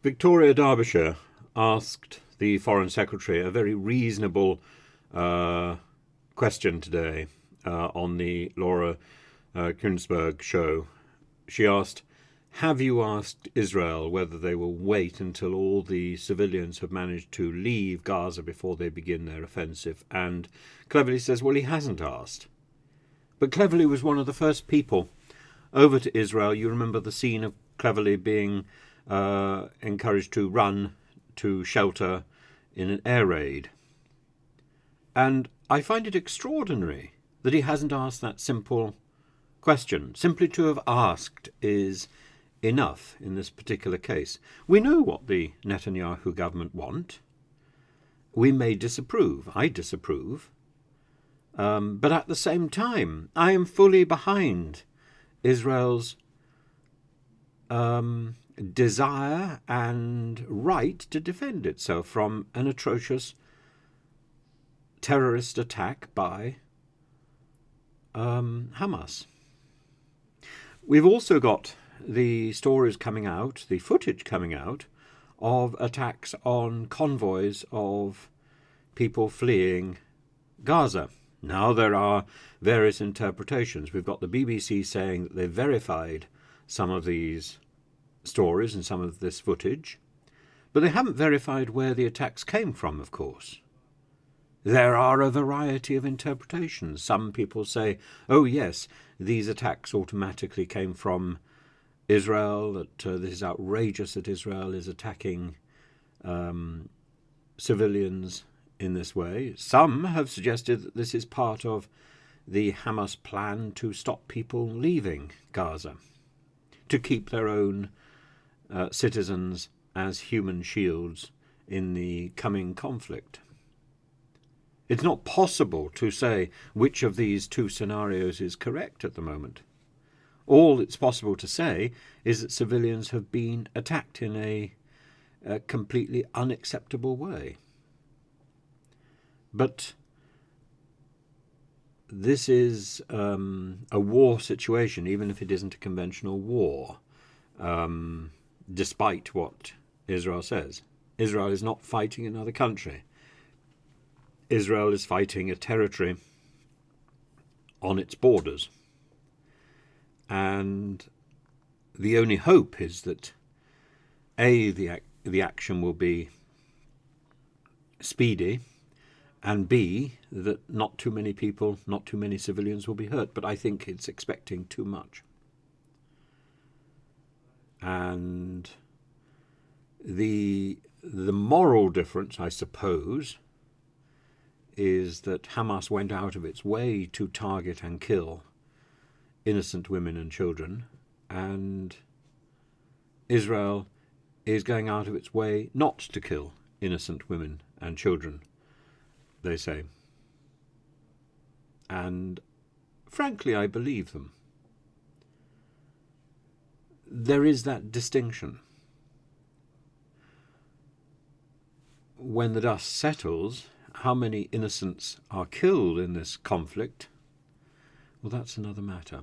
Victoria, Derbyshire, asked the Foreign Secretary a very reasonable question today on the Laura Kuenssberg show. She asked, have you asked Israel whether they will wait until all the civilians have managed to leave Gaza before they begin their offensive? And Cleverly says, well, he hasn't asked. But Cleverly was one of the first people over to Israel. You remember the scene of Cleverly being encouraged to run to shelter in an air raid. And I find it extraordinary that he hasn't asked that simple question. Simply to have asked is enough in this particular case. We know what the Netanyahu government want. We may disapprove. I disapprove. But at the same time, I am fully behind Israel's desire and right to defend itself from an atrocious terrorist attack by Hamas. We've also got the stories coming out, the footage coming out, of attacks on convoys of people fleeing Gaza. Now there are various interpretations. We've got the BBC saying that they've verified some of these stories and some of this footage, but they haven't verified where the attacks came from, of course. There are a variety of interpretations. Some people say, oh yes, these attacks automatically came from Israel, that this is outrageous that Israel is attacking civilians in this way. Some have suggested that this is part of the Hamas plan to stop people leaving Gaza, to keep their own citizens as human shields in the coming conflict. It's not possible to say which of these two scenarios is correct at the moment. All it's possible to say is that civilians have been attacked in a completely unacceptable way. But this is a war situation, even if it isn't a conventional war, despite what Israel says. Israel is not fighting another country. Israel is fighting a territory on its borders. And the only hope is that A, the action will be speedy, and B, that not too many people, not too many civilians will be hurt. But I think it's expecting too much. And the moral difference, I suppose, is that Hamas went out of its way to target and kill innocent women and children, and Israel is going out of its way not to kill innocent women and children, they say. And frankly, I believe them. There is that distinction. When the dust settles, how many innocents are killed in this conflict? Well, that's another matter.